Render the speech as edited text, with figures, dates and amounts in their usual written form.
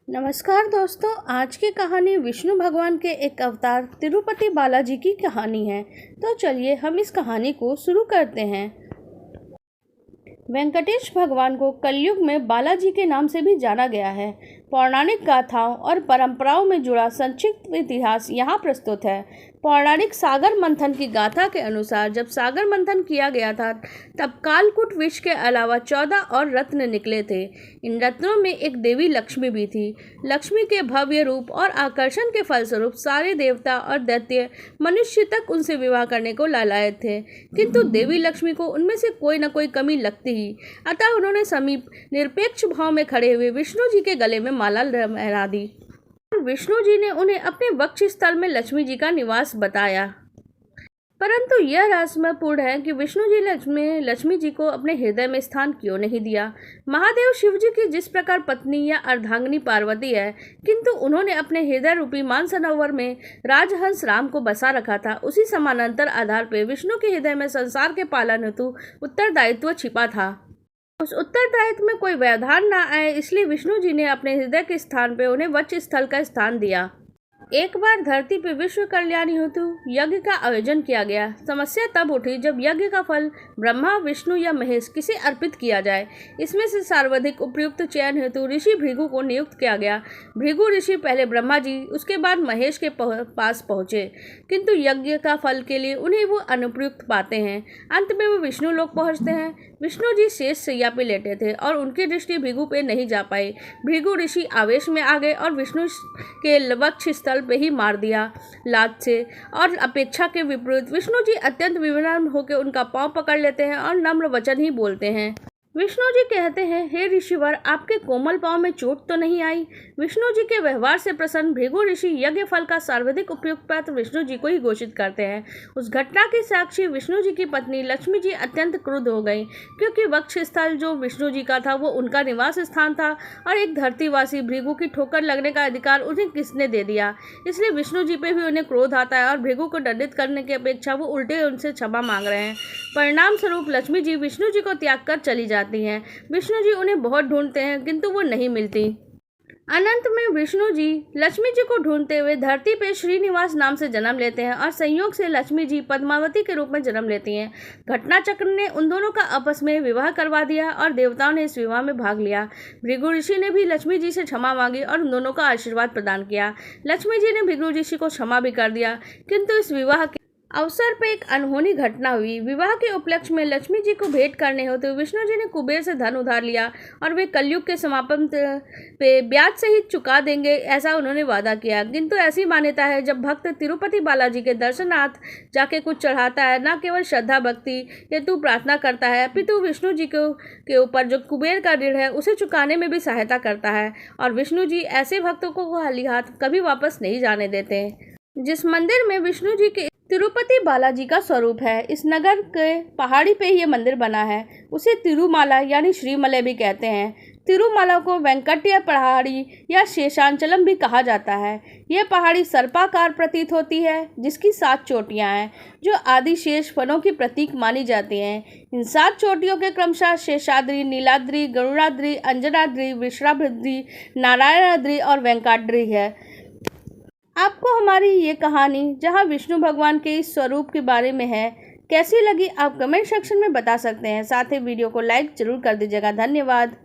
नमस्कार दोस्तों, आज की कहानी विष्णु भगवान के एक अवतार तिरुपति बालाजी की कहानी है। तो चलिए हम इस कहानी को शुरू करते हैं। वेंकटेश भगवान को कलयुग में बालाजी के नाम से भी जाना गया है। पौराणिक गाथाओं और परंपराओं में जुड़ा संक्षिप्त इतिहास यहाँ प्रस्तुत है। पौराणिक सागर मंथन की गाथा के अनुसार जब सागर मंथन किया गया था तब कालकूट विष के अलावा 14 और रत्न निकले थे। इन रत्नों में एक देवी लक्ष्मी भी थी। लक्ष्मी के भव्य रूप और आकर्षण के फलस्वरूप सारे देवता और दैत्य मनुष्य तक उनसे विवाह करने को लालायत थे, किंतु देवी लक्ष्मी को उनमें से कोई न कोई कमी लगती ही। अतः उन्होंने समीप निरपेक्ष भाव में खड़े हुए विष्णु जी के गले में माला लहरा दी। विष्णु जी ने उन्हें अपने वक्ष स्थल में लक्ष्मी जी का निवास बताया। परंतु यह रहस्यपूर्ण है कि विष्णु जी लक्ष्मी जी को अपने हृदय में स्थान क्यों नहीं दिया। महादेव शिव जी की जिस प्रकार पत्नी या अर्धांगिनी पार्वती है, किंतु उन्होंने अपने हृदय रूपी मानसरोवर में राजहंस राम को बसा रखा था, उसी समानांतर आधार पर विष्णु के हृदय में संसार के पालन हेतु उत्तरदायित्व छिपा था। उस उत्तरदायित्व में कोई व्यवधान न आए, इसलिए विष्णु जी ने अपने हृदय के स्थान पर उन्हें वक्ष स्थल का स्थान दिया। एक बार धरती पर विश्व कल्याण हेतु यज्ञ का आयोजन किया गया। समस्या तब उठी जब यज्ञ का फल ब्रह्मा, विष्णु या महेश किसे अर्पित किया जाए। इसमें से सर्वाधिक उपयुक्त चयन हेतु ऋषि भृगु को नियुक्त किया गया। भृगु ऋषि पहले ब्रह्मा जी, उसके बाद महेश के पास पहुंचे, किंतु यज्ञ का फल के लिए उन्हें वो अनुपयुक्त पाते हैं। अंत में वो विष्णु लोक पहुँचते हैं। विष्णु जी शेष शैया पे लेटे थे और उनकी दृष्टि भृगु पे नहीं जा पाई। भृगु ऋषि आवेश में आ गए और विष्णु के वक्ष स्थल पे ही मार दिया लात से। और अपेक्षा के विपरीत विष्णु जी अत्यंत विनम्र होकर उनका पांव पकड़ लेते हैं और नम्र वचन ही बोलते हैं। विष्णु जी कहते हैं, हे ऋषिवर, आपके कोमल पांव में चोट तो नहीं आई। विष्णु जी के व्यवहार से प्रसन्न भृगु ऋषि यज्ञ फल का सर्वाधिक उपयुक्त पात्र विष्णु जी को ही घोषित करते हैं। उस घटना की साक्षी विष्णु जी की पत्नी लक्ष्मी जी अत्यंत क्रुद्ध हो गई, क्योंकि वक्ष स्थल जो विष्णु जी का था वो उनका निवास स्थान था और एक धरतीवासी भृगु की ठोकर लगने का अधिकार उन्हें किसने दे दिया। इसलिए विष्णु जी पे भी उन्हें क्रोध आता है और भृगु को दंडित करने की अपेक्षा वो उल्टे उनसे क्षमा मांग रहे हैं। परिणाम स्वरूप लक्ष्मी जी विष्णु जी को त्याग कर चली जाती हैं। विष्णु जी उन्हें बहुत ढूंढते हैं, किंतु वो नहीं मिलती। अनंत में विष्णु जी लक्ष्मी जी को ढूंढते हुए धरती पे श्रीनिवास नाम से जन्म लेते हैं और संयोग से लक्ष्मी जी पद्मावती के रूप में जन्म लेती हैं। घटना चक्र ने उन दोनों का आपस में विवाह करवा दिया और देवताओं ने इस विवाह में भाग लिया। भृगु ऋषि ने भी लक्ष्मी जी से क्षमा मांगी और उन दोनों का आशीर्वाद प्रदान किया। लक्ष्मी जी ने भृगु ऋषि को क्षमा भी कर दिया, किंतु इस विवाह के अवसर पर एक अनहोनी घटना हुई। विवाह के उपलक्ष्य में लक्ष्मी जी को भेंट करने होते हुए विष्णु जी ने कुबेर से धन उधार लिया और वे कलयुग के समापन पे ब्याज सहित चुका देंगे, ऐसा उन्होंने वादा किया। किंतु ऐसी मान्यता है, जब भक्त तिरुपति बालाजी के दर्शनार्थ जाके कुछ चढ़ाता है, न केवल श्रद्धा भक्ति हेतु प्रार्थना करता है, अपितु विष्णु जी के ऊपर जो कुबेर का ऋण है उसे चुकाने में भी सहायता करता है। और विष्णु जी ऐसे भक्तों को खाली हाथ कभी वापस नहीं जाने देते। जिस मंदिर में विष्णु जी के तिरुपति बालाजी का स्वरूप है, इस नगर के पहाड़ी पे ये मंदिर बना है, उसे तिरुमाला यानी श्रीमलय भी कहते हैं। तिरुमाला को वेंकटीय पहाड़ी या शेषांचलम भी कहा जाता है। यह पहाड़ी सर्पाकार प्रतीत होती है, जिसकी 7 चोटियां हैं, जो आदि शेष फलों की प्रतीक मानी जाती हैं। इन 7 चोटियों के क्रमशः शेषाद्रि, नीलाद्रि, गरुड़ाद्रि, अंजनाद्रि, वृषभाद्रि, नारायणाद्रि और वेंकटाद्रि है। आपको हमारी ये कहानी, जहां विष्णु भगवान के इस स्वरूप के बारे में है, कैसी लगी आप कमेंट सेक्शन में बता सकते हैं। साथ ही वीडियो को लाइक जरूर कर दीजिएगा। धन्यवाद।